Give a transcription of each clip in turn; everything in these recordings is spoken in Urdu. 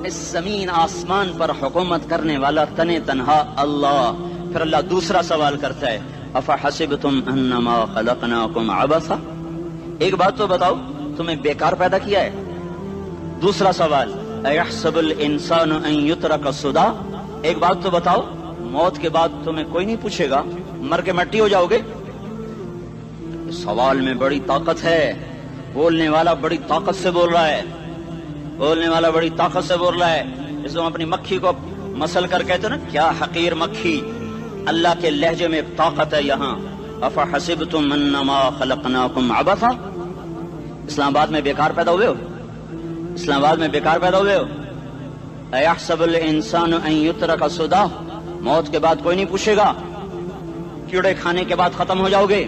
اس زمین آسمان پر حکومت کرنے والا تنے تنہا اللہ. پھر اللہ دوسرا سوال کرتا ہے افحسبتم انما خلقناکم عبثا، ایک بات تو بتاؤ تمہیں بیکار پیدا کیا ہے؟ دوسرا سوال ایحسب الانسان ان یترک سدی، ایک بات تو بتاؤ موت کے بعد تمہیں کوئی نہیں پوچھے گا، مر کے مٹی ہو جاؤ گے؟ سوال میں بڑی طاقت ہے، بولنے والا بڑی طاقت سے بول رہا ہے، بولنے والا بڑی طاقت سے بول رہا ہے. اس کو اپنی مکھی کو مسل کر کہتے نا کیا حقیر مکھی، اللہ کے لہجے میں طاقت ہے یہاں. افحسبتم انما خلقناکم عبثا، اسلام آباد میں بیکار پیدا ہوئے ہو؟ اسلام آباد میں بیکار پیدا ہوئے ہو؟ ایحسب الانسان ان یترک سدی، موت کے بعد کوئی نہیں پوچھے گا، کیڑے کھانے کے بعد ختم ہو جاؤ گے.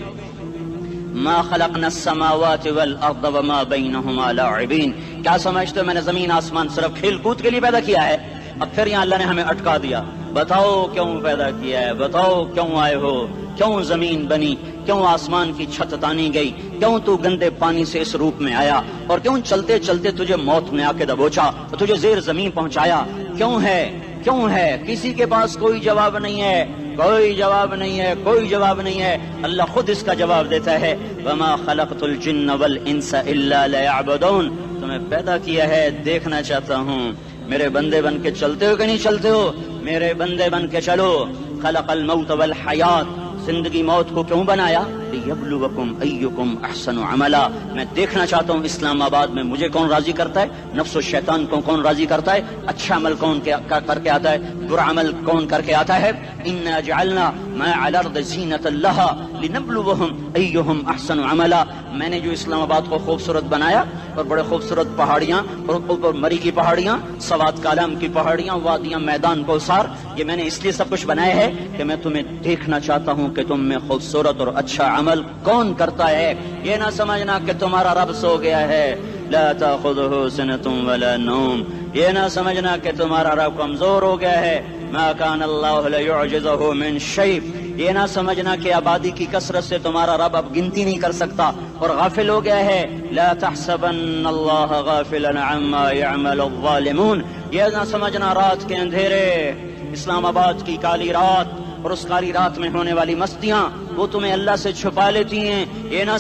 ما خلقنا السماوات والارض وما بینہما لاعبین، کیا سمجھتے ہو میں نے زمین آسمان صرف کھیل کود کے لیے پیدا کیا ہے؟ اب پھر یہاں اللہ نے ہمیں اٹکا دیا، بتاؤ کیوں پیدا کیا ہے، بتاؤ کیوں آئے ہو، کیوں زمین بنی، کیوں آسمان کی چھت تانی گئی، کیوں تو گندے پانی سے اس روپ میں آیا، اور کیوں چلتے چلتے تجھے موت نے آ کے دبوچا اور تجھے زیر زمین پہنچایا، کیوں ہے کیوں ہے؟ کسی کے پاس کوئی جواب نہیں ہے، کوئی جواب نہیں ہے، کوئی جواب نہیں ہے. اللہ خود اس کا جواب دیتا ہے وما خلقت الجن والانس الا لیعبدون، تمہیں پیدا کیا ہے دیکھنا چاہتا ہوں میرے بندے بن کے چلتے ہو کہ نہیں چلتے ہو، میرے بندے بن کے چلو. خلق الموت والحیات، زندگی موت کو کیوں بنایا؟ لیبلوکم ایکم احسن عملا، میں دیکھنا چاہتا ہوں اسلام آباد میں مجھے کون راضی کرتا ہے، نفس و شیطان کو کون راضی کرتا ہے، اچھا عمل کون کر کے آتا ہے، برا عمل کون کر کے آتا ہے. انا جعلنا ما علی الارض زینۃ لہا لنبلوہم ایہم احسن عملا، میں نے جو اسلام آباد کو خوبصورت بنایا اور بڑے خوبصورت پہاڑیاں اور اوپر مری کی پہاڑیاں، سوات کالام کی پہاڑیاں، وادیاں، میدان کوثر، یہ میں نے اس لیے سب کچھ بنایا ہے کہ میں تمہیں دیکھنا چاہتا ہوں کہ تم میں خوبصورت اور اچھا عمل کون کرتا ہے. یہ نہ سمجھنا کہ تمہارا رب سو گیا ہے، لا تاخذہ سنۃ ولا نوم، یہ نہ سمجھنا کہ تمہارا رب کمزور ہو گیا ہے، ما کان اللہ لیعجزہ من شیء، یہ نہ سمجھنا کہ آبادی کی کثرت سے تمہارا رب اب گنتی نہیں کر سکتا اور غافل ہو گیا ہے. لا تحسبن اللہ غافلا عما يعمل الظالمون، یہ نہ سمجھنا رات کے اندھیرے، اسلام آباد کی کالی رات اور اس کالی رات میں ہونے والی مستیاں وہ تمہیں اللہ سے چھپا لیتی ہیں. یہ نہ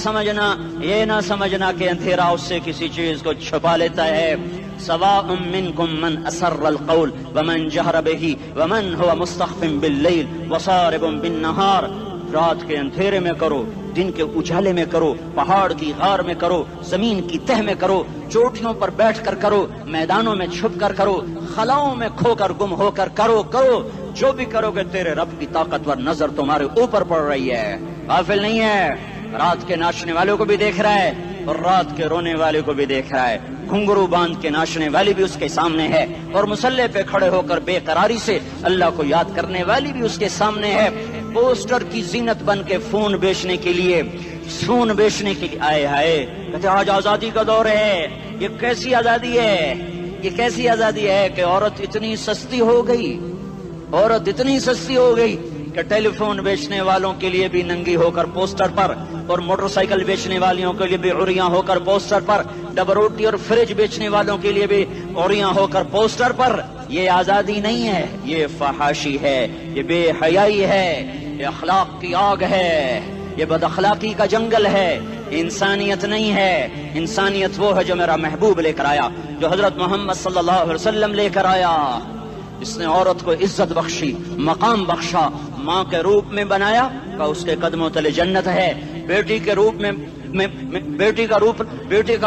سمجھنا کہ اندھیرا اس سے کسی چیز کو چھپا لیتا ہے. سواء منکم من اسر القول ومن جہر به ومن هو مستخف باللیل وصارب بالنہار، رات کے اندھیرے میں کرو، دن کے اجالے میں کرو، پہاڑ کی غار میں کرو، زمین کی تہ میں کرو، چوٹیوں پر بیٹھ کر کرو، میدانوں میں چھپ کر کرو، خلاؤں میں کھو کر گم ہو کر کرو، جو بھی کرو گے تیرے رب کی طاقتور نظر تمہارے اوپر پڑ رہی ہے، غافل نہیں ہے. رات کے ناچنے والوں کو بھی دیکھ رہا ہے اور رات کے رونے والے کو بھی دیکھ رہا ہے، گھنگرو باندھ کے ناچنے والی بھی اس کے سامنے ہے اور مسلح پہ کھڑے ہو کر بے قراری سے اللہ کو یاد کرنے والی بھی اس کے سامنے ہے. پوسٹر کی زینت بن کے فون بیچنے کے لیے آئے ہائے کہتے آج آزادی کا دور ہے. یہ کیسی آزادی ہے، یہ کیسی آزادی ہے کہ عورت اتنی سستی ہو گئی کہ ٹیلی فون بیچنے والوں کے لیے بھی ننگی ہو کر پوسٹر پر، اور موٹر سائیکل بیچنے والوں کے لیے بھی عریاں ہو کر پوسٹر پر، ڈبل روٹی اور فریج بیچنے والوں کے لیے بھی عریاں ہو کر پوسٹر پر. یہ آزادی نہیں ہے، یہ فحاشی ہے، یہ بے حیائی ہے، یہ اخلاق کی آگ ہے، یہ بد اخلاقی کا جنگل ہے. انسانیت نہیں ہے. انسانیت وہ ہے جو میرا محبوب لے کر آیا، جو حضرت محمد صلی اللہ علیہ وسلم لے کر آیا. اس نے عورت کو عزت بخشی، مقام بخشا، ماں کے روپ میں بنایا کہ اس کے قدموں تلے جنت ہے. بیٹی کے روپ میں بیٹی کا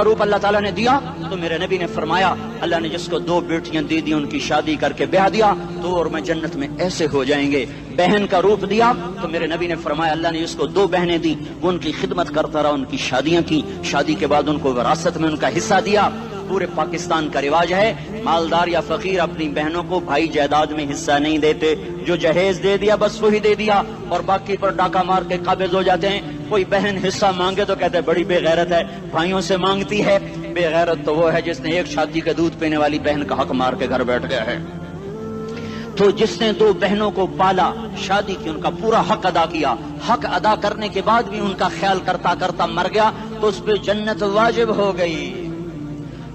روپ اللہ تعالیٰ نے دیا تو میرے نبی نے فرمایا اللہ نے جس کو 2 بیٹیاں دی ان کی شادی کر کے بیاہ دیا تو اور میں جنت میں ایسے ہو جائیں گے. بہن کا روپ دیا تو میرے نبی نے فرمایا اللہ نے جس کو 2 بہنیں دی وہ ان کی خدمت کرتا رہا، ان کی شادیاں کی، شادی کے بعد ان کو وراثت میں ان کا حصہ دیا. پورے پاکستان کا رواج ہے مالدار یا فقیر اپنی بہنوں کو بھائی جائیداد میں حصہ نہیں دیتے، جو جہیز دے دیا بس وہی دے دیا اور باقی پر ڈاکہ مار کے قابض ہو جاتے ہیں. کوئی بہن حصہ مانگے تو کہتے ہیں بڑی بے غیرت ہے، بھائیوں سے مانگتی ہے. بے غیرت تو وہ ہے جس نے ایک شادی کا دودھ پینے والی بہن کا حق مار کے گھر بیٹھ گیا ہے. تو جس نے 2 بہنوں کو پالا، شادی کی، ان کا پورا حق ادا کیا، حق ادا کرنے کے بعد بھی ان کا خیال کرتا کرتا مر گیا تو اس پہ جنت واجب ہو گئی.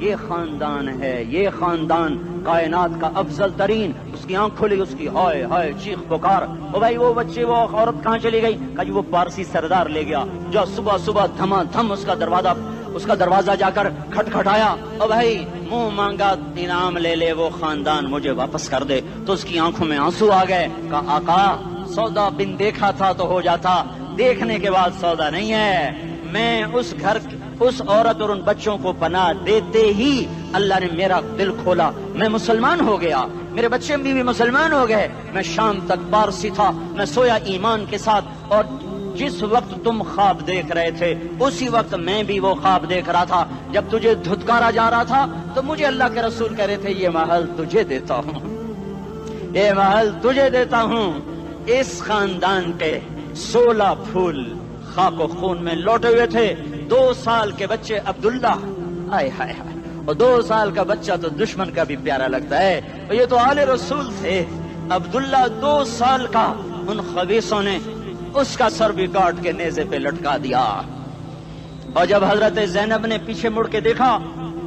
یہ خاندان ہے، یہ خاندان کائنات کا افضل ترین. اس کی آنکھ کھلی، اس کی ہائے ہائے چیخ پکار. او بھائی وہ بچے وہ عورت کہاں چلی گئی؟ کہا جی وہ پارسی سردار لے گیا. جو صبح صبح دھما دھم اس کا دروازہ جا کر کھٹکھٹایا. او بھائی منہ مانگا انعام لے لے، وہ خاندان مجھے واپس کر دے. تو اس کی آنکھوں میں آنسو آ گئے. کہا آقا سودا بن دیکھا تھا تو ہو جاتا، دیکھنے کے بعد سودا نہیں ہے. میں اس گھر اس عورت اور ان بچوں کو پناہ دیتے ہی اللہ نے میرا دل کھولا، میں مسلمان ہو گیا، میرے بچے بھی مسلمان ہو گئے. میں شام تک پارسی تھا، میں سویا ایمان کے ساتھ، اور جس وقت تم خواب دیکھ رہے تھے اسی وقت میں بھی وہ خواب دیکھ رہا تھا. جب تجھے دھتکارا جا رہا تھا تو مجھے اللہ کے رسول کہہ رہے تھے یہ محل تجھے دیتا ہوں، یہ محل تجھے دیتا ہوں. اس خاندان کے 16 پھول خاک و خون میں لوٹے ہوئے تھے. 2 سال کے بچے عبداللہ، ہائے ہائے ہائے، اور 2 سال کا بچہ تو دشمن کا بھی پیارا لگتا ہے. یہ تو آل رسول تھے. عبداللہ 2 سال کا، ان خبیثوں نے اس کا سر بھی کاٹ کے نیزے پہ لٹکا دیا. اور جب حضرت زینب نے پیچھے مڑ کے دیکھا،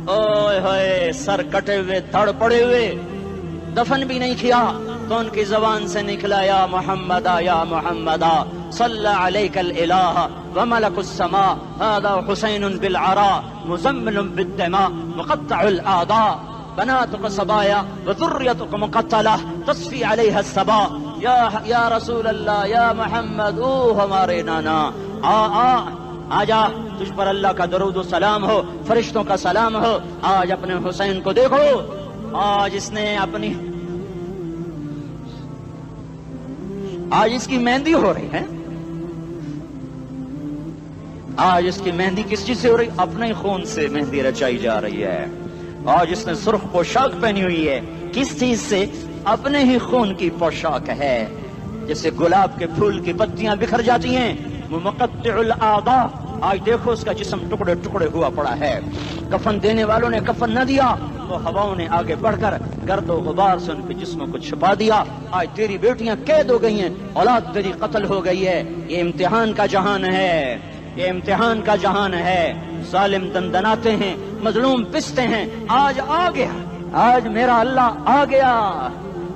اوئے ہوئے سر کٹے ہوئے دھڑ پڑے ہوئے، دفن بھی نہیں کیا، تو ان کی زبان سے نکلا یا محمدا یا محمدا صلی علیک الالہ وملک السماء هذا حسین بالعراء مزمل بالدماء مقطع الاعضاء بناتك صبايا وذريتك مقتلة تصفي عليها الصبا. یا رسول اللہ، یا محمد، او ہمارے نانا، آ جا، تجھ پر اللہ کا درود و سلام ہو، فرشتوں کا سلام ہو. آج اپنے حسین کو دیکھو، آج اس نے آج اس کی مہندی ہو رہی ہے. آج اس کی مہندی کس چیز سے ہو رہی؟ اپنے خون سے مہندی رچائی جا رہی ہے. آج اس نے سرخ پوشاک پہنی ہوئی ہے، کس چیز سے؟ اپنے ہی خون کی پوشاک ہے. جیسے گلاب کے پھول کی پتیاں بکھر جاتی ہیں، وہ مقطع الاعضاء. آج دیکھو اس کا جسم ٹکڑے ٹکڑے ہوا پڑا ہے. کفن دینے والوں نے کفن نہ دیا تو ہواؤں نے آگے بڑھ کر گرد و غبار سے ان کے جسموں کو چھپا دیا. آج تیری بیٹیاں قید ہو گئی ہیں، اولاد تیری قتل ہو گئی ہے. یہ امتحان کا جہان ہے، یہ امتحان کا جہان ہے. ظالم دندناتے ہیں، مظلوم پستے ہیں. آج آ گیا، آج میرا اللہ آ گیا.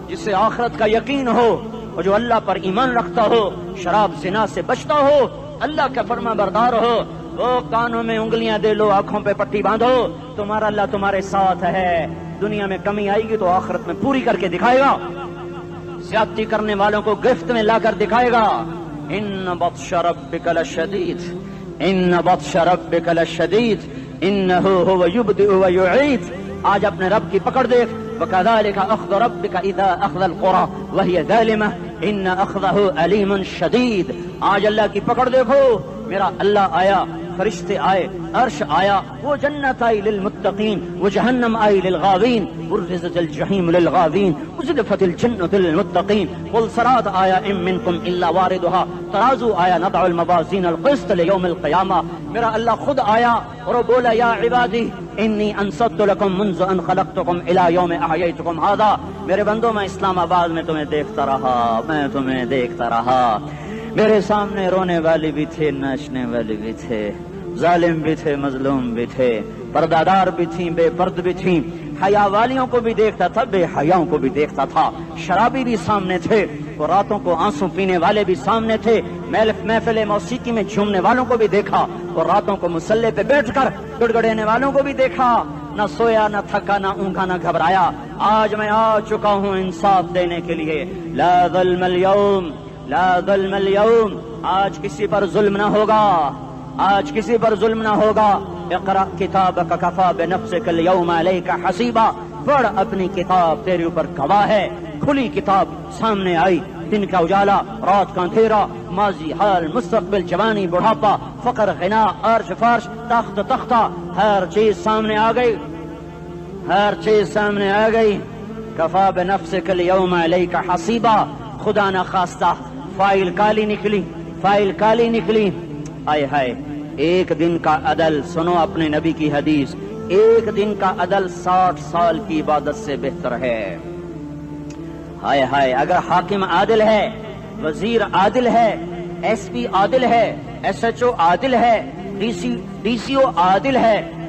جسے آخرت کا یقین ہو اور جو اللہ پر ایمان رکھتا ہو، شراب زنا سے بچتا ہو، اللہ کا فرما بردار ہو، وہ کانوں میں انگلیاں دے لو، آنکھوں پہ پٹی باندھو، تمہارا اللہ تمہارے ساتھ ہے. دنیا میں کمی آئے گی تو آخرت میں پوری کر کے دکھائے گا. زیادتی کرنے والوں کو گرفت میں لا کر دکھائے گا. ان بطش ربک لشدید، ان بطش ربک لشدید انہ هو یبدئ ویعید. آج اپنے رب کی پکڑ دیکھ. وکذالک اخذ ربک اذا اخذ القری وہی ظالمہ ان اخذہ علیم شدید. آج اللہ کی پکڑ دیکھو. میرا اللہ آیا، فرشتے آئے، عرش آیا، وہ جنت آئی للمتقین، وہ جہنم آئی للغاوین، برزت الجحیم للغاوین، ازلفت الجنت للمتقین. قل صراط آیا ام منکم الا واردها، ترازو آیا نضع الموازین القسط لیوم القیامہ. میرا اللہ خود آیا اور بولا یا عبادی انی انصت لکم منذ ان خلقتکم الى یوم احییتکم هذا. میرے بندوں، میں اسلام آباد میں تمہیں دیکھتا رہا، میں تمہیں دیکھتا رہا. میرے سامنے رونے والی بھی تھے، ناچنے والی بھی تھے، ظالم بھی تھے، مظلوم بھی تھے، پردادار بھی تھیں، بے پرد بھی تھیں. حیا والیوں کو بھی دیکھتا تھا، بے حیاؤں کو بھی دیکھتا تھا. شرابی بھی سامنے تھے، اور راتوں کو آنسو پینے والے بھی سامنے تھے. محفل موسیقی میں جھومنے والوں کو بھی دیکھا، اور راتوں کو مسلح پہ بیٹھ کر گڑگڑانے والوں کو بھی دیکھا. نہ سویا، نہ تھکا، نہ اونگا، نہ گھبرایا. آج میں آ چکا ہوں انصاف دینے کے لیے. لا ظلم اليوم، لا ظلم اليوم. آج کسی پر ظلم نہ ہوگا، آج کسی پر ظلم نہ ہوگا. اقرأ کتابک کفا بنفسک اليوم علیک حسیبا. پڑھ، اپنی کتاب تیرے اوپر گواہ ہے. کھلی کتاب سامنے آئی. دن کا اجالا، رات کا اندھیرا، ماضی، حال، مستقبل، جوانی، بڑھاپا، فقر، غنا، عرش، فرش، تخت، تختہ، ہر چیز سامنے آ گئی، ہر چیز سامنے آ گئی. کفا بنفسک اليوم علیک حسیبا. خدا نہ خواستہ فائل کالی نکلی، فائل کالی نکلی. آئے ہائے، ایک دن کا عدل، سنو اپنے نبی کی حدیث، ایک دن کا عدل 60 سال کی عبادت سے بہتر ہے. ہائے ہائے، اگر حاکم عادل ہے، وزیر عادل ہے، ایس پی عادل ہے، ایس ایچ او عادل ہے، ڈی سی او عادل ہے،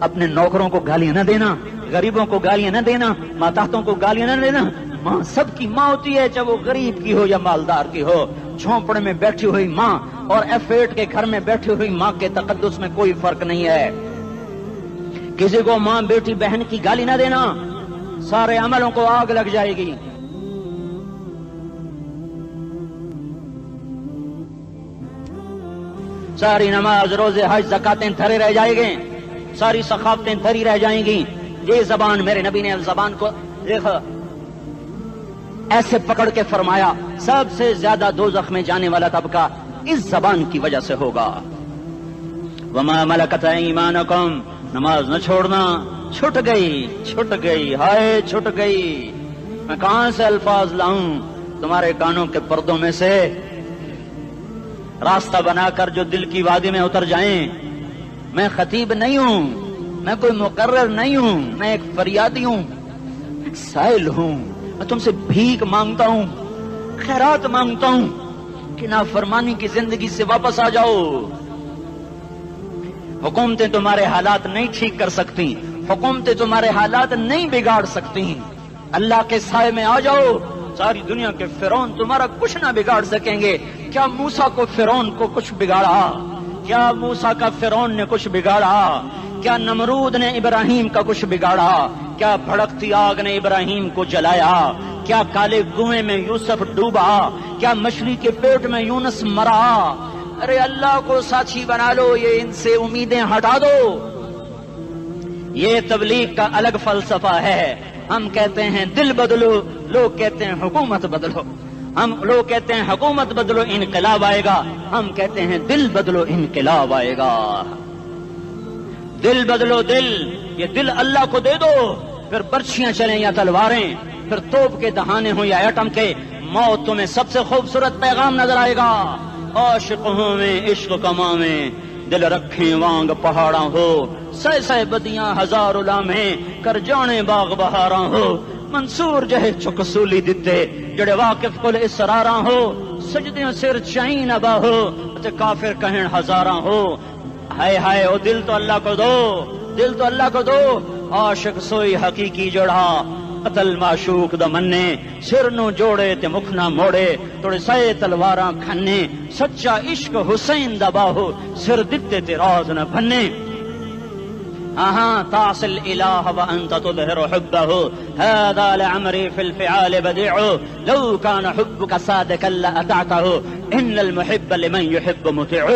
اپنے نوکروں کو گالیاں نہ دینا، غریبوں کو گالیاں نہ دینا، ماتحتوں کو گالیاں نہ دینا۔ ماں سب کی ماں ہوتی ہے، چاہے وہ غریب کی ہو یا مالدار کی ہو۔ جھونپڑے میں بیٹھی ہوئی ماں اور F8 کے گھر میں بیٹھی ہوئی ماں کے تقدس میں کوئی فرق نہیں ہے۔ کسی کو ماں بیٹی بہن کی گالی نہ دینا، سارے عملوں کو آگ لگ جائے گی۔ ساری نماز روزے حج زکاتیں دھرے رہ جائیں گے، ساری ثقافتیں دھری رہ جائیں گی۔ یہ زبان میرے نبی نے زبان کو دیکھا ایسے پکڑ کے فرمایا سب سے زیادہ دوزخ میں جانے والا طبقہ اس زبان کی وجہ سے ہوگا۔ وما ملکت ایمانکم، نماز نہ چھوڑنا، چھٹ گئی، ہائے چھٹ گئی۔ میں کہاں سے الفاظ لاؤں تمہارے کانوں کے پردوں میں سے، راستہ بنا کر جو دل کی وادی میں اتر جائیں۔ میں خطیب نہیں ہوں، میں کوئی مقرر نہیں ہوں، میں ایک فریادی ہوں، ایک سائل ہوں۔ میں تم سے بھیک مانگتا ہوں، خیرات مانگتا ہوں کہ نافرمانی کی زندگی سے واپس آ جاؤ۔ حکومتیں تمہارے حالات نہیں ٹھیک کر سکتی، حکومتیں تمہارے حالات نہیں بگاڑ سکتی۔ اللہ کے سائے میں آ جاؤ، ساری دنیا کے فرعون تمہارا کچھ نہ بگاڑ سکیں گے۔ کیا موسیٰ کو فرعون کو کچھ بگاڑا؟ کیا موسیٰ کا فرعون نے کچھ بگاڑا؟ کیا نمرود نے ابراہیم کا کچھ بگاڑا؟ کیا بھڑکتی آگ نے ابراہیم کو جلایا؟ کیا کالے کنویں میں یوسف ڈوبا؟ کیا مچھلی کے پیٹ میں یونس مرا؟ ارے اللہ کو ساتھی بنا لو، یہ ان سے امیدیں ہٹا دو۔ یہ تبلیغ کا الگ فلسفہ ہے۔ ہم کہتے ہیں دل بدلو، لوگ کہتے ہیں حکومت بدلو۔ لوگ کہتے ہیں حکومت بدلو انقلاب آئے گا، ہم کہتے ہیں دل بدلو انقلاب آئے گا۔ دل بدلو، دل، یہ دل اللہ کو دے دو، پھر برچیاں چلیں یا تلواریں، پھر توپ کے دہانے ہوں یا ایٹم کے، موت تمہیں سب سے خوبصورت پیغام نظر آئے گا۔ عاشق ہوں میں عشق کما میں، دل رکھیں وانگ پہاڑاں ہو، سہ بدیاں ہزار لامے، کر جانے باغ بہاراں ہو، منصور جہے چکسولی دتے، جڑے واقف کل اسراراں ہو، سجدیاں سر چائیں ابا ہو، تے کافر کہیں ہزاراں ہو۔ ہائے ہائے او دل تو اللہ کو دو، دل تو اللہ کو دو۔ عاشق سوئی حقیقی جڑا، قتل معشوق دا مننے، سر نو جوڑے تے مکھ نہ موڑے، توڑے سائے تلواراں کھنے، سچا عشق حسین دا باہو، سر دتے تے راز نہ بھنے۔ تعصي الإله وأنت تظهر حبه، هذا لعمري في الفعال بديع، لو كان حبك صادقا لأطعته، إن المحب لمن يحب مطيع۔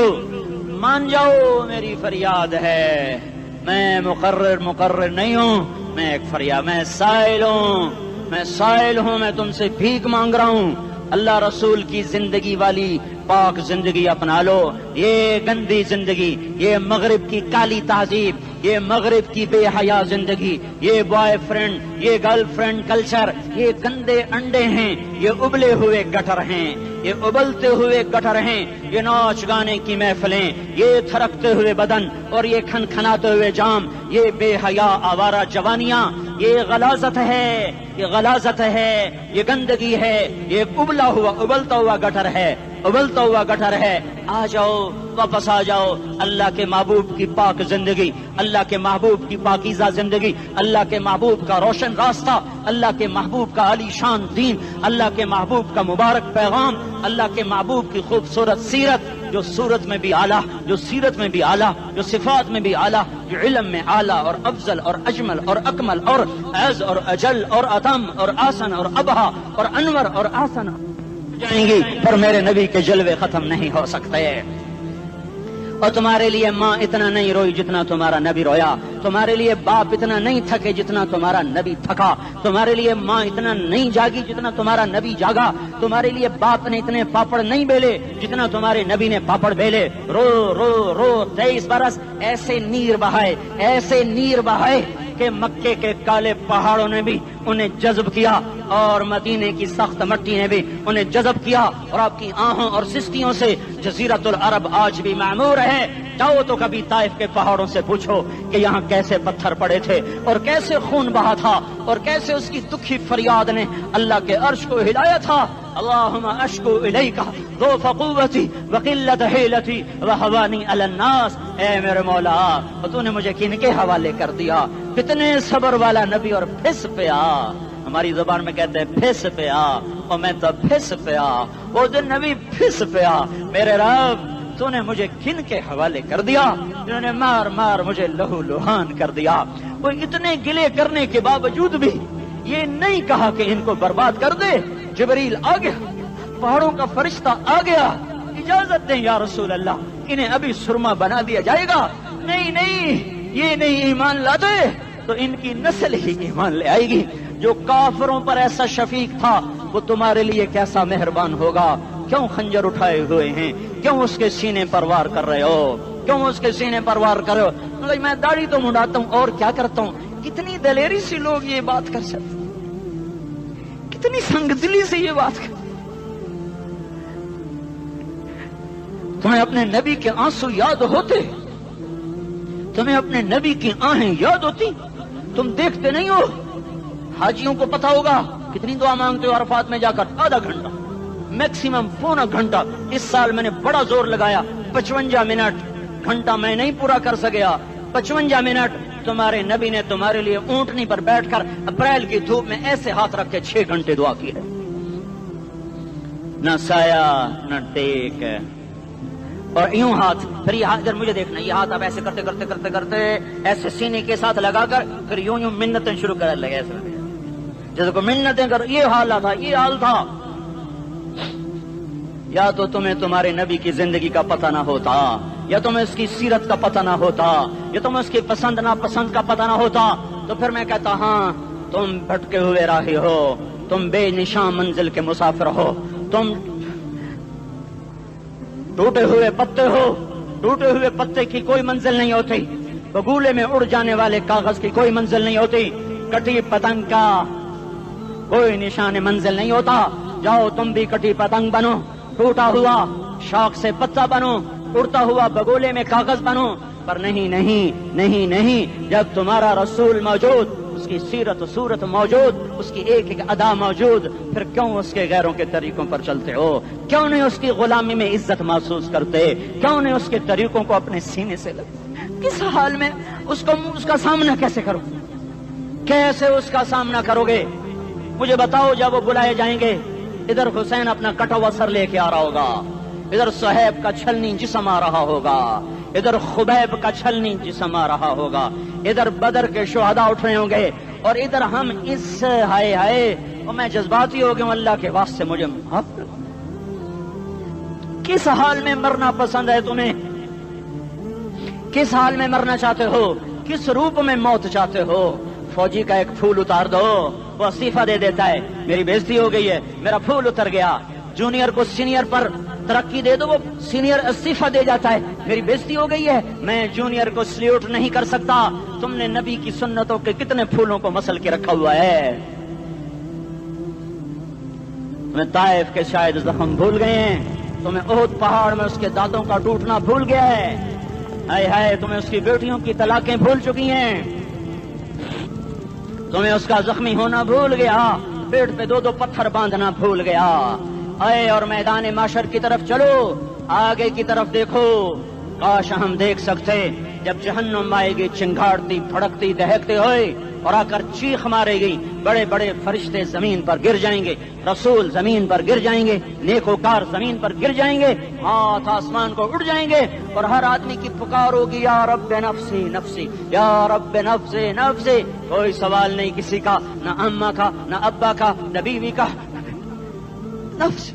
مان جاؤ میری فریاد ہے، میں مقرر نہیں ہوں، میں ایک فریاد، میں سائل ہوں، میں تم سے بھیک مانگ رہا ہوں۔ اللہ رسول کی زندگی والی پاک زندگی اپنا لو۔ یہ گندی زندگی، یہ مغرب کی کالی تہذیب، یہ مغرب کی بے حیا زندگی، یہ بوائے فرینڈ، یہ گرل فرینڈ کلچر، یہ گندے انڈے ہیں، یہ ابلے ہوئے گٹر ہیں، یہ ابلتے ہوئے گٹر ہیں، یہ ناچ گانے کی محفلیں، یہ تھرکتے ہوئے بدن اور یہ کھنکھناتے ہوئے جام، یہ بے حیا آوارہ جوانیاں، یہ غلاظت ہے، یہ غلاظت ہے، یہ گندگی ہے، یہ ابلتا ہوا گٹر ہے، ابلتا ہوا گٹر ہے۔ آ جاؤ، واپس آ جاؤ، اللہ کے محبوب کی پاک زندگی، اللہ کے محبوب کی پاکیزہ زندگی، اللہ کے محبوب کا روشن راستہ، اللہ کے محبوب کا عالی شان دین، اللہ کے محبوب کا مبارک پیغام، اللہ کے محبوب کی خوبصورت سیرت، جو صورت میں بھی اعلیٰ، جو سیرت میں بھی اعلیٰ، جو صفات میں بھی اعلیٰ، جو علم میں اعلیٰ اور افضل اور اجمل اور اکمل اور اعز اور اجل اور اتم اور آسن اور ابہا اور انور اور آسن جائیں گی، پر میرے نبی کے جلوے ختم نہیں ہو سکتے۔ اور تمہارے لیے ماں اتنا نہیں روئی جتنا تمہارا نبی رویا، تمہارے لیے باپ اتنا نہیں تھکے جتنا تمہارا نبی تھکا، تمہارے لیے ماں اتنا نہیں جاگی جتنا تمہارا نبی جاگا، تمہارے لیے باپ نے اتنے پاپڑ نہیں بیلے جتنا تمہارے نبی نے پاپڑ بیلے۔ رو رو رو 23 برس ایسے نیر بہائے کہ مکے کے کالے پہاڑوں نے بھی انہیں جذب کیا اور مدینے کی سخت مٹی نے بھی انہیں جذب کیا، اور آپ کی آہوں اور سستیوں سے جزیرت العرب آج بھی معمور ہے۔ جاؤ تو کبھی طائف کے پہاڑوں سے پوچھو کہ یہاں کیسے پتھر پڑے تھے اور کیسے خون بہا تھا اور کیسے اس کی دکھی فریاد نے اللہ کے عرش کو ہلایا تھا۔ اللہم اشکو الیک ضعف قوتی وقلت حیلتی وہوانی علی الناس، اے میرے مولا تو نے مجھے کن کے حوالے کر دیا، کتنے صبر والا نبی اور پھس پیا، ہماری زبان میں کہتے ہیں پھس پیا، اور میں تو پھس پیا، وہ دن نبی پھس پیا، میرے رب تو نے مجھے کن کے حوالے کر دیا جنہوں نے مار مار مجھے لہو لہان کر دیا۔ وہ اتنے گلے کرنے کے باوجود بھی یہ نہیں کہا کہ ان کو برباد کر دے، جبریل آ گیا، پہاڑوں کا فرشتہ آ گیا، اجازت دیں یا رسول اللہ، انہیں ابھی سرما بنا دیا جائے گا، نہیں نہیں یہ نہیں ایمان لاتے تو ان کی نسل ہی ایمان لے آئے گی۔ جو کافروں پر ایسا شفیق تھا وہ تمہارے لیے کیسا مہربان ہوگا، کیوں خنجر اٹھائے ہوئے ہیں، کیوں اس کے سینے پر وار کر رہے ہو، کیوں اس کے سینے پر وار کر رہے ہو؟ میں داڑھی تو منڈاتا ہوں اور کیا کرتا ہوں۔ کتنی دلیری سے لوگ یہ بات کر سکتے، کتنی سنگ دلی سے یہ بات کر۔ تمہیں اپنے نبی کے آنسو یاد ہوتے، تمہیں اپنے نبی کی آہیں یاد ہوتی، تم دیکھتے نہیں ہو؟ حاجیوں کو پتا ہوگا کتنی دعا مانگتے ہو عرفات میں جا کر، آدھا گھنٹہ میکسیمم پونا گھنٹہ۔ اس سال میں نے بڑا زور لگایا، 55 منٹ، گھنٹہ میں نہیں پورا کر سکیا، 55 منٹ تمہارے نبی نے تمہارے لیے اونٹنی پر بیٹھ کر اپریل کی دھوپ میں ایسے ہاتھ رکھ کے 6 گھنٹے دعا کی ہے، نہ سایہ نہ ٹیک، اور یوں ہاتھ، پھر یہ ہاتھ ادھر مجھے دیکھنا، یہ ہاتھ اب ایسے کرتے کرتے کرتے کرتے ایسے سینے کے ساتھ لگا کر پھر یوں یوں منتیں شروع کر لگے، ایسے جیسے کو منتیں کر، یہ حال تھا، یہ حال تھا۔ یا تو تمہیں تمہارے نبی کی زندگی کا پتہ نہ ہوتا، یا تمہیں اس کی سیرت کا پتہ نہ ہوتا، یا تمہیں اس کی پسند ناپسند کا پتہ نہ ہوتا، تو پھر میں کہتا ہاں تم بھٹکے ہوئے راہی ہو، تم بے نشان منزل کے مسافر ہو، تم ٹوٹے ہوئے پتے ہو، ٹوٹے ہوئے پتے کی کوئی منزل نہیں ہوتی، بگولے میں اڑ جانے والے کاغذ کی کوئی منزل نہیں ہوتی، کٹی پتنگ کا کوئی نشان منزل نہیں ہوتا۔ جاؤ تم بھی کٹی پتنگ بنو، ٹوٹا ہوا شوق سے پتا بنو، اڑتا ہوا بگولے میں کاغذ بنو، پر نہیں نہیں نہیں نہیں، جب تمہارا رسول موجود، اس کی سیرت و صورت موجود، اس کی ایک ایک ادا موجود، پھر کیوں اس کے غیروں کے طریقوں پر چلتے ہو؟ کیوں نہیں اس کی غلامی میں عزت محسوس کرتے؟ کیوں نہیں اس کے طریقوں کو اپنے سینے سے لگتے؟ کس حال میں اس کا سامنا کیسے کرو، کیسے اس کا سامنا کرو گے؟ مجھے بتاؤ، جب وہ بلائے جائیں گے، ادھر حسین اپنا کٹا ہوا سر لے کے آ رہا ہوگا، ادھر صہیب کا چھلنی جسم آ رہا ہوگا، ادھر خبیب کا چھلنی جسم آ رہا ہوگا، ادھر بدر کے شہداء اٹھ رہے ہوں گے، اور ادھر ہم اس ہائے ہائے، اور میں جذباتی ہو گیا ہوں، اللہ کے واسطے مجھے معاف کر۔ کس حال میں مرنا پسند ہے تمہیں؟ کس حال میں مرنا چاہتے ہو؟ کس روپ میں موت چاہتے ہو؟ فوجی کا ایک پھول اتار دو، وہ استعفیٰ دے دیتا ہے، میری بےزتی ہو گئی ہے، میرا پھول اتر گیا۔ جونیئر کو سینئر پر ترقی دے دو، وہ سینئر استعفیٰ دے جاتا ہے، میری بےزتی ہو گئی ہے، میں جونیئر کو سلیوٹ نہیں کر سکتا۔ تم نے نبی کی سنتوں کے کتنے پھولوں کو مسل کے رکھا ہوا ہے؟ تمہیں طائف کے شاید زخم بھول گئے ہیں، تمہیں احد پہاڑ میں اس کے دانتوں کا ٹوٹنا بھول گیا ہے، ہائے ہائے تمہیں اس کی بیٹیوں کی طلاقیں بھول چکی ہیں، تمہیں اس کا زخمی ہونا بھول گیا، پیٹ پہ 2 پتھر باندھنا بھول گیا۔ آئے اور میدان معاشر کی طرف چلو، آگے کی طرف دیکھو، کاش ہم دیکھ سکتے جب جہنم آئے گی چنگاڑتی پھڑکتی دہکتے ہوئے اور آ کر چیخ مارے گی، بڑے بڑے فرشتے زمین پر گر جائیں گے، رسول زمین پر گر جائیں گے، نیکوکار زمین پر گر جائیں گے، ہاتھ آسمان کو اڑ جائیں گے، اور ہر آدمی کی پکار ہوگی، یا رب نفسی نفسی، یا رب نفسی نفسی۔ کوئی سوال نہیں کسی کا، نہ اماں کا، نہ ابا کا، نہ بیوی کا، نفس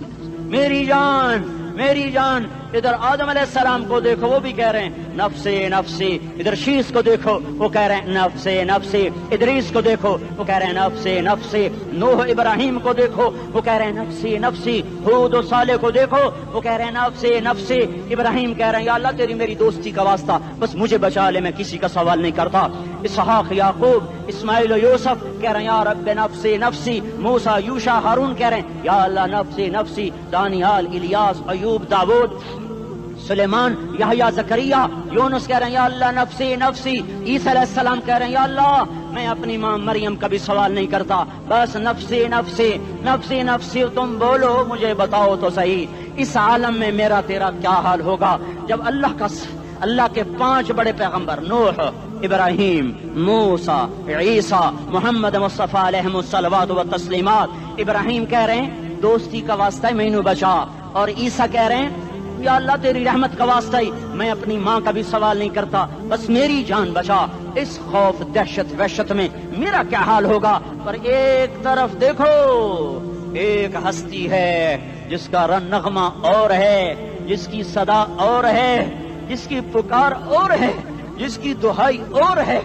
میری جان میری جان۔ ادھر آدم علیہ السلام کو دیکھو، وہ بھی کہہ رہے ہیں نفسی نفسی، ادھر شیس کو دیکھو، وہ کہہ رہے ہیں نفسی نفسی، ادریس کو دیکھو، وہ کہہ رہے ہیں نفسی نفسی، نوح ابراہیم کو دیکھو، وہ کہہ رہے ہیں نفسی نفسی، ہود و صالح کو دیکھو، وہ کہہ رہے ہیں نفسی نفسی۔ ابراہیم کہہ رہے ہیں یا اللہ تیری میری دوستی کا واسطہ، بس مجھے بچا لے، میں کسی کا سوال نہیں کرتا۔ اسحاق یعقوب اسماعیل و یوسف کہہ رہے ہیں یا رب نفسی نفسی۔ موسیٰ یوشع ہارون کہہ رہے ہیں یا اللہ نفسی نفسی۔ دانیال الیاس ایوب داود سلیمان یحییٰ زکریا یونس کہہ رہے ہیں یا اللہ نفسی نفسی۔ عیسیٰ علیہ السلام کہہ رہے ہیں یا اللہ میں اپنی ماں مریم کا بھی سوال نہیں کرتا، بس نفسی نفسی نفسی نفسی تم بولو، مجھے بتاؤ تو صحیح اس عالم میں میرا تیرا کیا حال ہوگا جب اللہ کے 5 بڑے پیغمبر نوح، ابراہیم، موسیٰ، عیسیٰ، محمد مصطفیٰ علیہ الصلوات و تسلیمات، ابراہیم کہہ رہے ہیں دوستی کا واسطہ ہے مینو بچا، اور عیسیٰ کہہ رہے ہیں یا اللہ تیری رحمت کا واسطہ ہی میں اپنی ماں کا بھی سوال نہیں کرتا، بس میری جان بچا۔ اس خوف دہشت وحشت میں میرا کیا حال ہوگا؟ پر ایک طرف دیکھو، ایک ہستی ہے جس کا نغمہ اور ہے، جس کی صدا اور ہے، جس کی پکار اور ہے، جس کی دہائی اور ہے،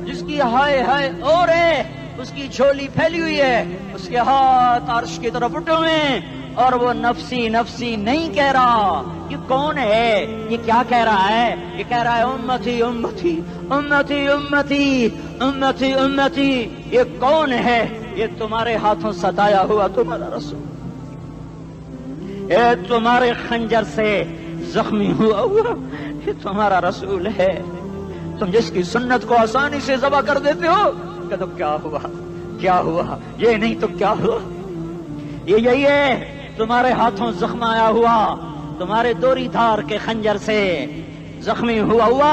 جس کی ہائے ہائے اور ہے، اس کی جھولی پھیلی ہوئی ہے، اس کے ہاتھ عرش کی طرف اٹھے ہوئے ہیں، اور وہ نفسی نفسی نہیں کہہ رہا۔ یہ کون ہے؟ یہ کیا کہہ رہا ہے؟ یہ کہہ رہا ہے امتی امتی امتی امتی امتی امتی۔ یہ کون ہے؟ یہ تمہارے ہاتھوں ستایا ہوا تمہارا رسول، یہ تمہارے خنجر سے زخمی ہوا یہ تمہارا رسول ہے۔ تم جس کی سنت کو آسانی سے ذبح کر دیتے ہو، کہ تو کیا ہوا کیا ہوا، یہ نہیں تو کیا ہوا؟ یہ یہی ہے تمہارے ہاتھوں زخم آیا ہوا، تمہارے دوری دھار کے خنجر سے زخمی ہوا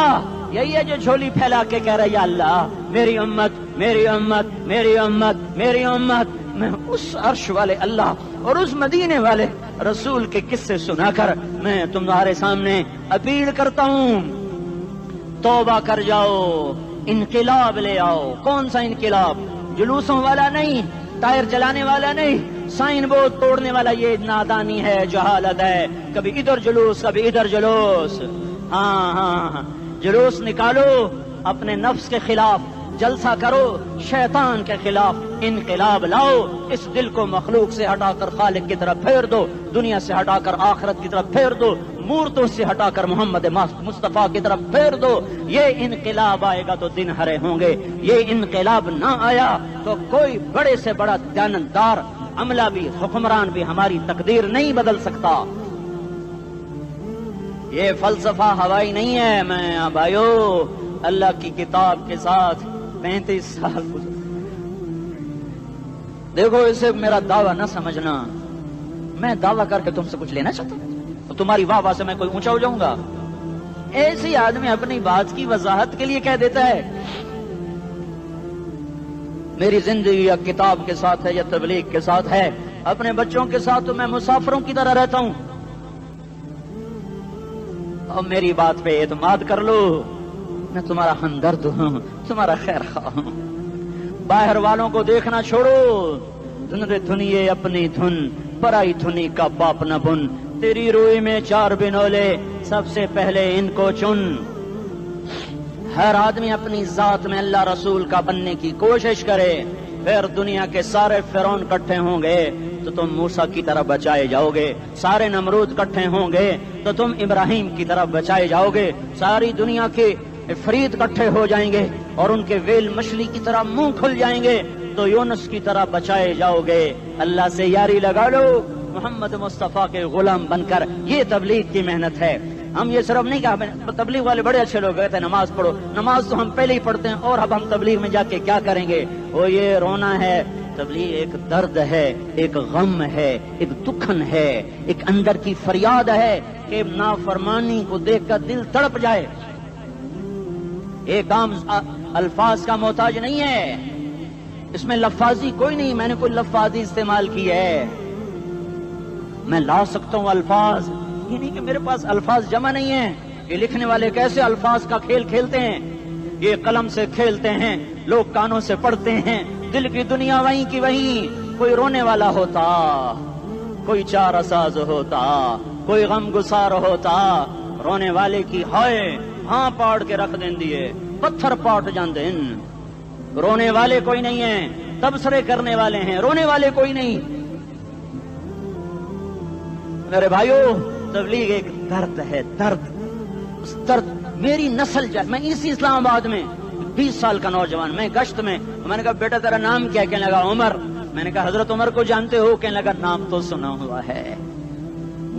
یہی ہے جو جھولی پھیلا کے کہہ رہا ہے یا اللہ میری امت میری امت میری امت میری امت۔ میں اس عرش والے اللہ اور اس مدینے والے رسول کے قصے سنا کر میں تمہارے سامنے اپیل کرتا ہوں، توبہ کر جاؤ، انقلاب لے آؤ۔ کون سا انقلاب؟ جلوسوں والا نہیں، ٹائر چلانے والا نہیں، سائن بورڈ توڑنے والا، یہ نادانی ہے، جہالت ہے، کبھی ادھر جلوس کبھی ادھر جلوس۔ ہاں جلوس نکالو، اپنے نفس کے خلاف جلسہ کرو، شیطان کے خلاف انقلاب لاؤ، اس دل کو مخلوق سے ہٹا کر خالق کی طرف پھیر دو، دنیا سے ہٹا کر آخرت کی طرف پھیر دو، مورتوں سے ہٹا کر محمد مصطفیٰ کی طرف پھیر دو۔ یہ انقلاب آئے گا تو دن ہرے ہوں گے، یہ انقلاب نہ آیا تو کوئی بڑے سے بڑا دیانتدار عملہ بھی، حکمران بھی ہماری تقدیر نہیں بدل سکتا۔ یہ فلسفہ ہوائی نہیں ہے۔ میں بھائیو اللہ کی کتاب کے ساتھ 35 سال گزر، دیکھو اسے میرا دعویٰ نہ سمجھنا، میں دعویٰ کر کے تم سے کچھ لینا چاہتا ہوں تو تمہاری واہ واہ سے میں کوئی اونچا ہو جاؤں گا؟ ایسی آدمی اپنی بات کی وضاحت کے لیے کہہ دیتا ہے میری زندگی یا کتاب کے ساتھ ہے یا تبلیغ کے ساتھ ہے، اپنے بچوں کے ساتھ تو میں مسافروں کی طرح رہتا ہوں، اور میری بات پہ اعتماد کر لو، میں تمہارا ہمدرد ہوں، تمہارا خیر خواہ ہوں۔ باہر والوں کو دیکھنا چھوڑو، دھنیے اپنی دھن، پرائی دھنی کا باپ نہ بن، تیری روئی میں 4 بنولے، سب سے پہلے ان کو چن۔ ہر آدمی اپنی ذات میں اللہ رسول کا بننے کی کوشش کرے، پھر دنیا کے سارے فرعون اکٹھے ہوں گے تو تم موسیٰ کی طرف بچائے جاؤ گے، سارے نمرود اکٹھے ہوں گے تو تم ابراہیم کی طرف بچائے جاؤ گے، ساری دنیا کے افریت اکٹھے ہو جائیں گے اور ان کے ویل مچھلی کی طرح منہ کھل جائیں گے تو یونس کی طرح بچائے جاؤ گے۔ اللہ سے یاری لگا لو، محمد مصطفیٰ کے غلام بن کر، یہ تبلیغ کی محنت ہے۔ ہم یہ صرف نہیں کہا تبلیغ والے بڑے اچھے لوگ کہتے ہیں نماز پڑھو، نماز تو ہم پہلے ہی پڑھتے ہیں، اور اب ہم تبلیغ میں جا کے کیا کریں گے؟ وہ یہ رونا ہے، تبلیغ ایک درد ہے، ایک غم ہے، ایک دکھن ہے، ایک اندر کی فریاد ہے کہ نافرمانی کو دیکھ کر دل تڑپ جائے۔ ایک عام الفاظ کا محتاج نہیں ہے، اس میں لفاظی کوئی نہیں، میں نے کوئی لفاظی استعمال کی ہے، میں لا سکتا ہوں الفاظ، یہ نہیں کہ میرے پاس الفاظ جمع نہیں ہیں۔ یہ لکھنے والے کیسے الفاظ کا کھیل کھیلتے ہیں، یہ قلم سے کھیلتے ہیں، لوگ کانوں سے پڑھتے ہیں، دل کی دنیا وہیں کی وہیں، کوئی رونے والا ہوتا، کوئی چارہ ساز ہوتا، کوئی غم گسار ہوتا، رونے والے کی ہائے ہاں پاڑ کے رکھ دیں دیے، پتھر پاٹ جان دیں۔ رونے والے کوئی نہیں ہیں، تبصرے کرنے والے ہیں، رونے والے کوئی نہیں۔ میرے بھائیو تبلیغ ایک درد ہے، درد، اس درد میری نسل جائے۔ میں اسی اسلام آباد میں 20 سال کا نوجوان، میں گشت میں نے کہا بیٹا تیرا نام کیا؟ کہنے لگا عمر۔ میں نے کہا حضرت عمر کو جانتے ہو؟ کہنے لگا نام تو سنا ہوا ہے۔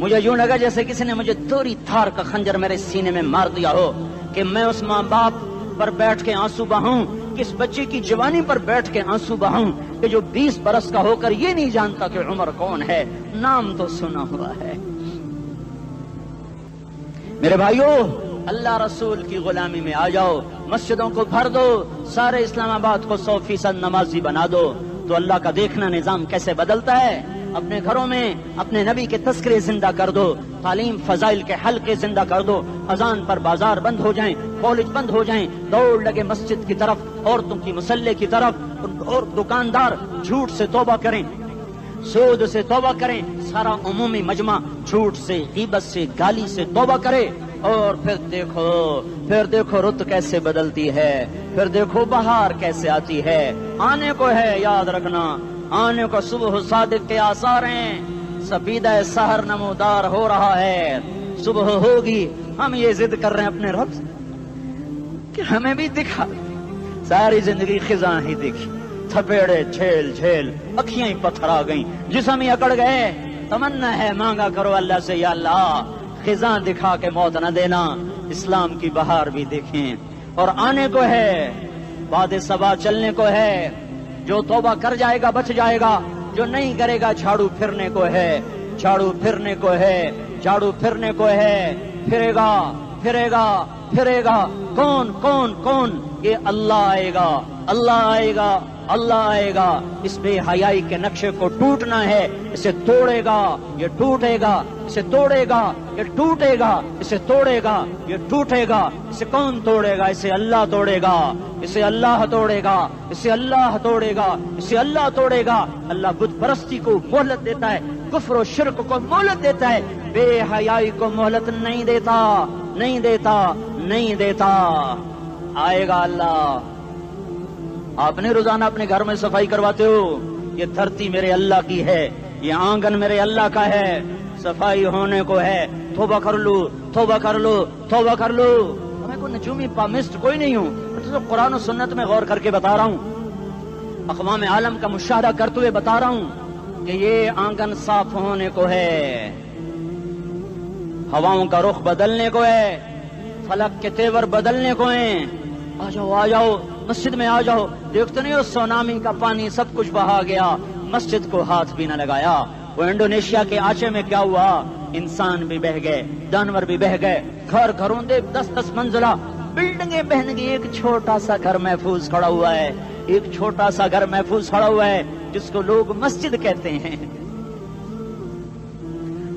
مجھے یوں لگا جیسے کسی نے مجھے دوری تھار کا خنجر میرے سینے میں مار دیا ہو، کہ میں اس ماں باپ پر بیٹھ کے آنسو بہاؤں کہ کہ اس بچے کی جوانی پر بیٹھ کے آنسو بہاؤں کہ جو 20 برس کا ہو کر یہ نہیں جانتا کہ عمر کون ہے، نام تو سنا ہوا ہے۔ میرے بھائیوں، اللہ رسول کی غلامی میں آ جاؤ، مسجدوں کو بھر دو، سارے اسلام آباد کو 100% نمازی بنا دو، تو اللہ کا دیکھنا نظام کیسے بدلتا ہے۔ اپنے گھروں میں اپنے نبی کے تذکرے زندہ کر دو، تعلیم فضائل کے حلقے زندہ کر دو، اذان پر بازار بند ہو جائیں، کالج بند ہو جائیں، دوڑ لگے مسجد کی طرف، عورتوں کی مصلے کی طرف، اور دکاندار جھوٹ سے توبہ کریں، سود سے توبہ کریں، سارا عمومی مجمع جھوٹ سے، غیبت سے، گالی سے توبہ کرے، اور پھر دیکھو رت کیسے بدلتی ہے، پھر دیکھو بہار کیسے آتی ہے۔ آنے کو ہے، یاد رکھنا، آنے کو صبح صادق کے آثار ہیں، سفیدہ سحر نمودار ہو رہا ہے، صبح ہوگی۔ ہم یہ ضد کر رہے ہیں اپنے رب سے کہ ہمیں بھی دکھا، ساری زندگی خزاں ہی دیکھی، تھپیڑے جھیل جھیل، اکھیاں ہی پتھر آ گئیں، جسم ہی اکڑ گئے۔ تمنا ہے مانگا کرو اللہ سے، یا اللہ خزاں دکھا کے موت نہ دینا، اسلام کی بہار بھی دیکھیں۔ اور آنے کو ہے، باد صبا چلنے کو ہے، جو توبہ کر جائے گا بچ جائے گا، جو نہیں کرے گا جھاڑو پھرنے کو ہے، جھاڑو پھرنے کو ہے، جھاڑو پھرنے کو ہے، پھرے گا پھرے گا پھرے گا۔ کون کون کون؟ یہ اللہ آئے گا، اللہ آئے گا، اللہ آئے گا۔ اس بے حیائی کے نقشے کو ٹوٹنا ہے، اسے توڑے گا، یہ ٹوٹے گا، اسے توڑے گا، یہ ٹوٹے گا، اسے توڑے گا، یہ ٹوٹے گا۔ اسے کون توڑے گا؟ اسے اللہ توڑے گا، اسے اللہ توڑے گا، اسے اللہ توڑے گا، اسے اللہ توڑے گا۔ اللہ بت پرستی کو مہلت دیتا ہے، کفر و شرک کو مہلت دیتا ہے، بے حیائی کو مہلت نہیں دیتا، نہیں دیتا، نہیں دیتا۔ آئے گا اللہ۔ آپ نے روزانہ اپنے گھر میں صفائی کرواتے ہو، یہ دھرتی میرے اللہ کی ہے، یہ آنگن میرے اللہ کا ہے، صفائی ہونے کو ہے، توبہ کر لو، توبہ کر لو، توبہ کر لو۔ میں کوئی نجومی پامسٹ کوئی نہیں ہوں، میں تو قرآن و سنت میں غور کر کے بتا رہا ہوں، اقوام عالم کا مشاہدہ کرتے ہوئے بتا رہا ہوں کہ یہ آنگن صاف ہونے کو ہے، ہواؤں کا رخ بدلنے کو ہے، فلک کے تیور بدلنے کو ہیں۔ آ جاؤ آ جاؤ، مسجد میں آ جاؤ۔ دیکھتے نہیں ہو سونامی کا پانی سب کچھ بہا گیا، مسجد کو ہاتھ بھی نہ لگایا۔ وہ انڈونیشیا کے آچے میں کیا ہوا؟ انسان بھی بہ گئے، جانور بھی بہ گئے، گھر گھروں دے 10-10 منزلہ بلڈنگیں بہن گئی، ایک چھوٹا سا گھر محفوظ کھڑا ہوا ہے، ایک چھوٹا سا گھر محفوظ کھڑا ہوا ہے جس کو لوگ مسجد کہتے ہیں۔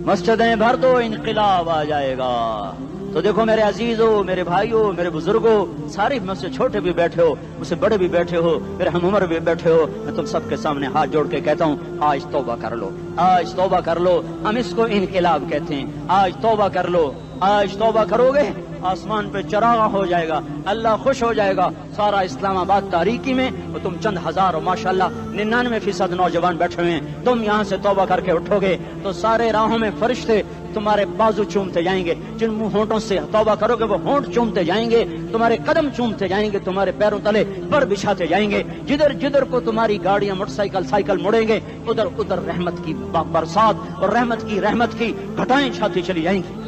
مسجدیں بھر دو، انقلاب آ جائے گا۔ تو دیکھو میرے عزیزوں، میرے بھائیوں، میرے بزرگوں، سارے مجھ سے چھوٹے بھی بیٹھے ہو، مجھ سے بڑے بھی بیٹھے ہو، میرے ہم عمر بھی بیٹھے ہو، میں تم سب کے سامنے ہاتھ جوڑ کے کہتا ہوں، آج توبہ کر لو، آج توبہ کر لو۔ ہم اس کو انقلاب کہتے ہیں۔ آج توبہ کر لو، آج توبہ کرو گے، آسمان پہ چراغ ہو جائے گا، اللہ خوش ہو جائے گا۔ سارا اسلام آباد تاریکی میں وہ تم چند ہزار، ماشاءاللہ 99% نوجوان بیٹھے ہوئے ہیں، تم یہاں سے توبہ کر کے اٹھو گے تو سارے راہوں میں فرشتے تمہارے بازو چومتے جائیں گے، جن منہ ہونٹوں سے توبہ کرو گے وہ ہونٹ چومتے جائیں گے، تمہارے قدم چومتے جائیں گے، تمہارے پیروں تلے پر بچھاتے جائیں گے، جدھر جدھر کو تمہاری گاڑیاں موٹر سائیکل سائیکل مڑیں گے، ادھر ادھر رحمت کی برسات اور رحمت کی گھٹائیں چھاتی چلی جائیں گی۔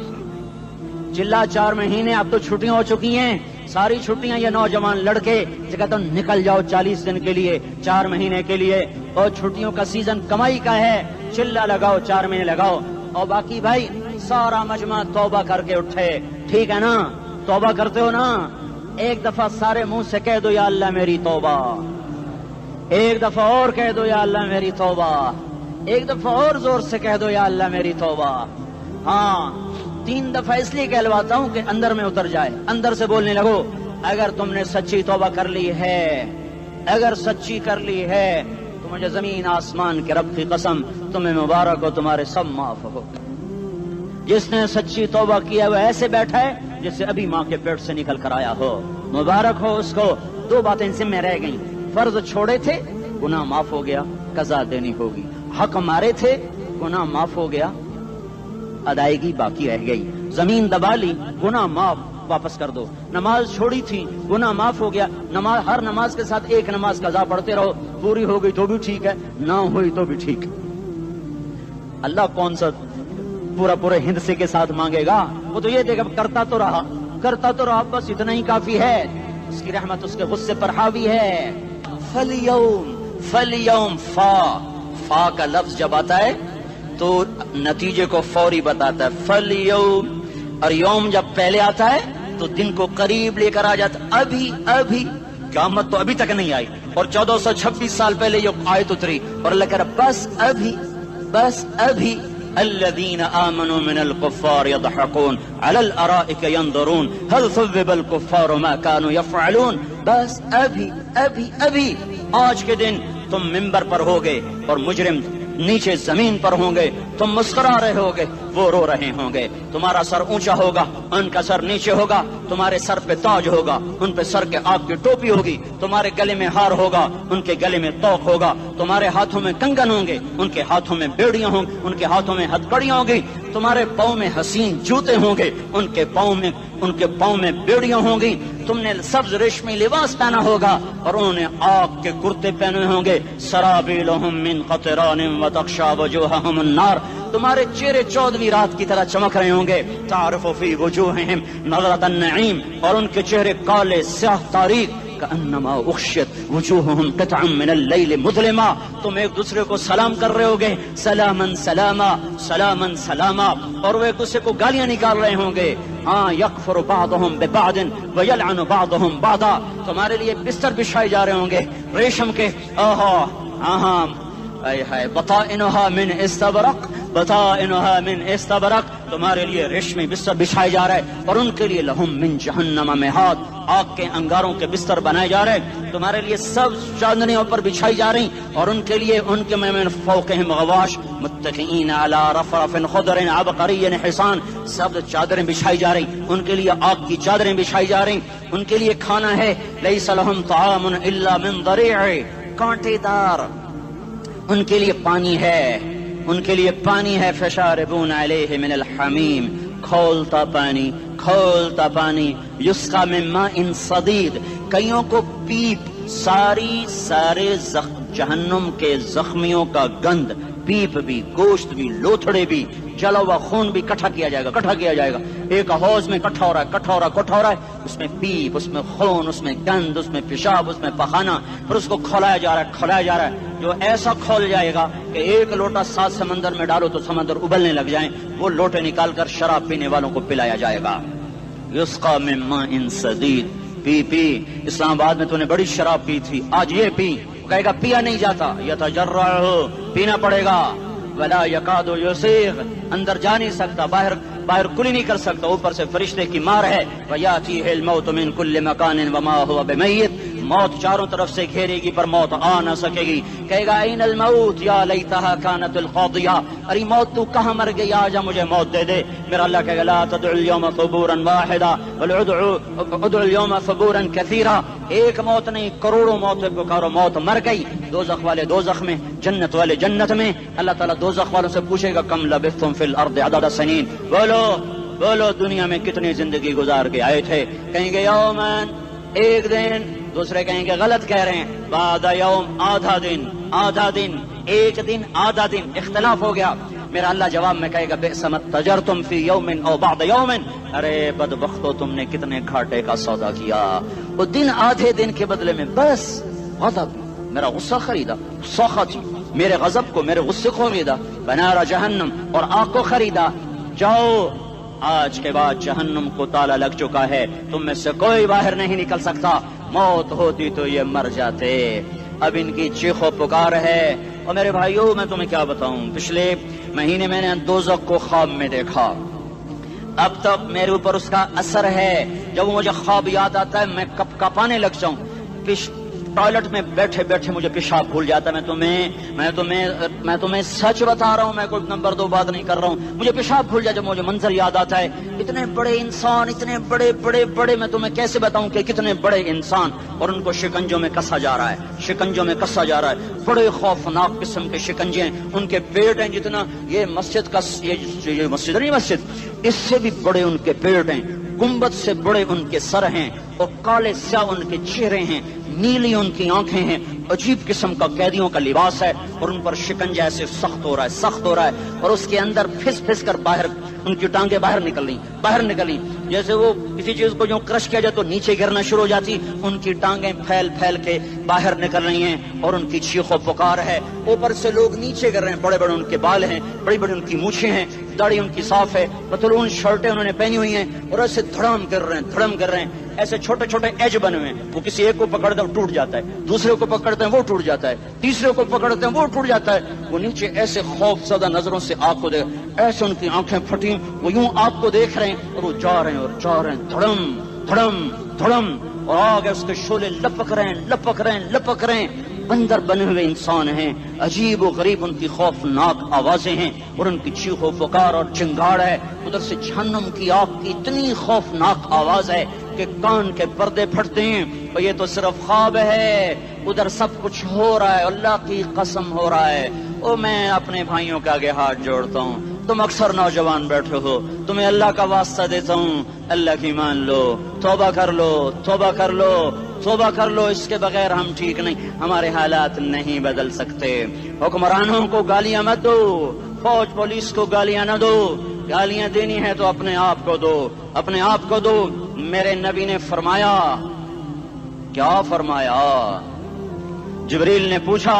چلا 4 مہینے اب تو چھٹیاں ہو چکی ہیں، ساری چھٹیاں یہ نوجوان لڑکے جگہ تو نکل جاؤ 40 دن کے لیے، 4 مہینے کے لیے، اور چھٹیوں کا سیزن کمائی کا ہے، چلا لگاؤ، 4 مہینے لگاؤ، اور باقی بھائی سارا مجمع توبہ کر کے اٹھے، ٹھیک ہے نا؟ توبہ کرتے ہو نا؟ ایک دفعہ سارے منہ سے کہہ دو، یا اللہ میری توبہ، ایک دفعہ اور کہہ دو، یا اللہ میری توبہ، ایک دفعہ اور زور سے کہہ دو، یا اللہ میری توبہ۔ ہاں 3 دفعہ اس لیے کہلواتا ہوں کہ اندر میں اتر جائے، اندر سے بولنے لگو۔ اگر تم نے سچی توبہ کر لی ہے، اگر سچی کر لی ہے تو مجھے زمین آسمان کے رب کی قسم تمہیں مبارک ہو، تمہارے سب معاف ہو۔ جس نے سچی توبہ کیا وہ ایسے بیٹھا ہے جس سے ابھی ماں کے پیٹ سے نکل کر آیا ہو، مبارک ہو اس کو۔ 2 باتیں ذمہ رہ گئیں، فرض چھوڑے تھے، گناہ معاف ہو گیا، قضا دینی ہوگی، حق مارے تھے، گناہ معاف ہو گیا، ادائیگی باقی رہ گئی، زمین دبا لی، گناہ معاف، واپس کر دو، نماز چھوڑی تھی، گناہ معاف ہو گیا، نماز ہر نماز کے ساتھ ایک نماز قضا پڑھتے رہو، پوری ہو گئی تو بھی ٹھیک ہے، نہ ہوئی تو بھی ٹھیک ہے۔ اللہ کون سا پورے ہند سے کے ساتھ مانگے گا؟ وہ تو یہ دیکھا کرتا تو رہا بس اتنا ہی کافی ہے، اس کی رحمت اس کے غصے پر حاوی ہے. فَالْيَوْمِ فا کا لفظ جب آتا ہے تو نتیجے کو فوری بتاتا ہے. فَالْيَوْمِ اور یوم جب پہلے آتا ہے تو دن کو قریب لے کر آ جاتا. ابھی قیامت تو ابھی تک نہیں آئی اور 1426 سال پہلے یہ آیت اتری اور اللہ کہہ رہا بس ابھی الذين آمنوا من الكفار يضحكون على الارائك ينظرون هل ثوب الكفار ما كانوا يفعلون. بس ابھی آج کے دن تم منبر پر ہوگے اور مجرم نیچے زمین پر ہوں گے. تم مسکرا رہے ہوگے وہ رو رہے ہوں گے. تمہارا سر اونچا ہوگا ان کا سر نیچے ہوگا. تمہارے سر پہ تاج ہوگا ان پہ سر کے آگ کی ٹوپی ہوگی. تمہارے گلے میں ہار ہوگا ان کے گلے میں توق ہوگا. تمہارے ہاتھوں میں کنگن ہوں گے ان کے ہاتھوں میں بیڑیاں ہوں گی. ان کے ہاتھوں میں ہتھکڑیاں ہوں گی. تمہارے پاؤں میں حسین جوتے ہوں گے ان کے پاؤں میں بیڑیاں ہوں گی. تم نے سبز ریشمی لباس پہنا ہوگا اور انہوں نے آگ کے کرتے پہنے ہوں گے. سرابیلہم من قطران وتغشا وجوہہم النار. تمہارے چہرے 14ویں رات کی طرح چمک رہے ہوں گے. تعرف فی وجوہہم نظرۃ النعیم اور ان کے چہرے کالے سیاہ تاریک. کأنما اغشیت وجوہہم قطعا من اللیل مظلما. تم ایک دوسرے کو سلام کر رہے ہوگے سلامن سلاما سلامن سلاما اور وہ ایک دوسرے کو گالیاں نکال رہے ہوں گے. ہاں یکفر بعضهم ببعض ویلعن بعضهم بعضا. تمہارے لیے بستر بچھائے جا رہے ہوں گے ریشم کے. بطائنها من استبرق تمہارے لیے ریشمی بستر بچھائے جا رہے اور ان کے لیے لہم من جہنم مہاد آگ کے انگاروں کے بستر بنائے جا رہے. تمہارے لیے سب چاندنیوں پر بچھائی جا رہی اور ان کے لیے ان کے من فوقہم غواش متکئین علی رفرف خضر عبقری حصان. سب چادریں بچھائی جا رہی ان کے لیے آگ کی چادریں بچھائی جا رہی. ان کے لیے کھانا ہے لیس لہم طعام الا من ضریع کانٹے دار. ان کے لیے پانی ہے فشاربون علیہ من الحمیم کھولتا پانی یسقا من ماء صدید. کئیوں کو پیپ سارے جہنم کے زخمیوں کا گند پیپ بھی گوشت بھی لوتھڑے بھی جلا ہوا خون بھی کٹھا کیا جائے گا. ایک حوض میں کٹھا ہو رہا ہے اس میں پیپ اس میں خون اس میں گند اس میں پیشاب اس میں پخانا پھر اس کو کھولایا جا رہا ہے جو ایسا کھول جائے گا کہ ایک لوٹا 7 سمندر میں ڈالو تو سمندر ابلنے لگ جائیں. وہ لوٹے نکال کر شراب پینے والوں کو پلایا جائے گا. یسقا من ماء صدید. پی اسلام آباد میں تو نے بڑی شراب پی تھی آج یہ پی. کہے گا پیا نہیں جاتا یتجرعہ پینا پڑے گا. ولا یکاد یسیغ اندر جا نہیں سکتا باہر کلی نہیں کر سکتا. اوپر سے فرشتے کی مار ہے. ویاتیہ الموت من کل مکان وما هو بمیت. موت چاروں طرف سے گھیرے گی پر موت آ نہ سکے گی. کہے گا این الموت یا لیتہا کانت القاضیہ. ارے موت تو کہاں مر گئی آجا مجھے موت دے دے. میرا اللہ کہے گا لا تدعو اليوم ثبورا واحدا بل ادعو اليوم ثبورا کثیرا. ایک موت نہیں کروڑوں موت پکارو. موت مر گئی. دوزخ والے دوزخ میں جنت والے جنت میں. اللہ تعالیٰ دوزخ والوں سے پوچھے گا کم لبثتم فی الارض عدد سنین. بولو دنیا میں کتنی زندگی گزار کے آئے تھے. کہیں گے یومن ایک دن. دوسرے کہیں گے غلط کہہ رہے ہیں بعد یوم آدھا دن ایک دن آدھا دن. اختلاف ہو گیا. میرا اللہ جواب میں کہے گا بئس ما تجرتم فی یوم او بعد یوم. ارے بدبختو تم نے کتنے گھاٹے کا سودا کیا. وہ دن آدھے دن کے بدلے میں بس غضب میرا غصہ خریدا. سخط میرے غضب کو میرے غصے کو خریدا. بنار جہنم اور آگ کو خریدا. جاؤ آج کے بعد جہنم کو تالا لگ چکا ہے. تم میں سے کوئی باہر نہیں نکل سکتا. موت ہوتی تو یہ مر جاتے. اب ان کی چیخ و پکار ہے. اور میرے بھائیوں میں تمہیں کیا بتاؤں پچھلے مہینے میں نے دوزخ کو خواب میں دیکھا. اب تک میرے اوپر اس کا اثر ہے. جب مجھے خواب یاد آتا ہے میں کپ کپانے لگ جاؤں. ٹوائلٹ میں بیٹھے بیٹھے مجھے پیشاب بھول جاتا ہے. میں تمہیں سچ بتا رہا ہوں. میں کوئی نمبر 2 بات نہیں کر رہا ہوں. مجھے پیشاب بھول جائے جب مجھے منظر یاد آتا ہے. اتنے بڑے انسان اتنے بڑے میں تمہیں کیسے بتاؤں کہ کتنے بڑے انسان اور ان کو شکنجوں میں کسا جا رہا ہے. بڑے خوفناک قسم کے شکنجے ہیں. ان کے پیٹ ہیں جتنا یہ مسجد کا یہ مسجد نہیں مسجد اس سے بھی بڑے ان کے پیٹ ہیں. گنبد سے بڑے ان کے سر ہیں اور کالے سیاہ ان کے چہرے ہیں. نیلی ان کی آنکھیں ہیں. عجیب قسم کا قیدیوں کا لباس ہے اور ان پر شکنجہ ایسے سخت ہو رہا ہے اور اس کے اندر پھس کر باہر ان کی ٹانگیں باہر نکل رہی. جیسے وہ کسی چیز کو جو کرش کیا جائے تو نیچے گرنا شروع ہو جاتی، ان کی ٹانگیں پھیل پھیل کے باہر نکل رہی ہیں اور ان کی چیخ و پکار ہے، اوپر سے لوگ نیچے گر رہے ہیں، بڑے بڑے ان کے بال ہیں، بڑی بڑی ان کی مونچھیں ہیں، داڑھی ان کی صاف ہے، پتلون شرٹیں انہوں نے پہنی ہوئی ہیں اور ایسے دھڑم کر رہے ہیں، دھڑم کر رہے ہیں، ایسے چھوٹے چھوٹے ایج بنے ہوئے ہیں، وہ کسی ایک کو پکڑتے ہیں وہ ٹوٹ جاتا ہے، دوسرے کو پکڑتے ہیں وہ ٹوٹ جاتا ہے، تیسرے کو پکڑتے ہیں وہ ٹوٹ جاتا ہے، وہ نیچے ایسے خوف زدہ نظروں سے آپ کو دیکھ، ایسے ان کی آنکھیں پھٹی، وہ یوں آپ کو دیکھ رہے ہیں اور وہ جا رہے ہیں اور جا رہے ہیں، دھڑم دھڑم دھڑم، اور آگے اس کے شعلے لپک رہے ہیں لپک رہے ہیں لپک رہے ہیں، بندر بنے ہوئے انسان ہیں، عجیب و غریب ان کی خوفناک آوازیں ہیں اور ان کی چیخ و پکار اور چنگاڑ ہے، ادھر سے جہنم کی آگ کی اتنی خوفناک آواز ہے کہ کان کے پردے پھٹتے ہیں، اور یہ تو صرف خواب ہے، ادھر سب کچھ ہو رہا ہے، اللہ کی قسم ہو رہا ہے۔ او میں اپنے بھائیوں کے آگے ہاتھ جوڑتا ہوں، تم اکثر نوجوان بیٹھے ہو، تمہیں اللہ کا واسطہ دیتا ہوں، اللہ کی مان لو، توبہ کر لو، توبہ کر لو، توبہ کر لو، اس کے بغیر ہم ٹھیک نہیں، ہمارے حالات نہیں بدل سکتے۔ حکمرانوں کو گالیاں مت دو، فوج پولیس کو گالیاں نہ دو، گالیاں دینی ہے تو اپنے آپ کو دو، اپنے آپ کو دو۔ میرے نبی نے فرمایا، کیا فرمایا؟ جبریل نے پوچھا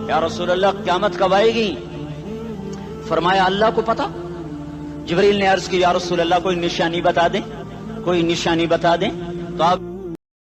یا رسول اللہ قیامت کب آئے گی؟ فرمایا اللہ کو پتا۔ جبریل نے عرض کی یا رسول اللہ کوئی نشانی بتا دیں، کوئی نشانی بتا دیں، تو آپ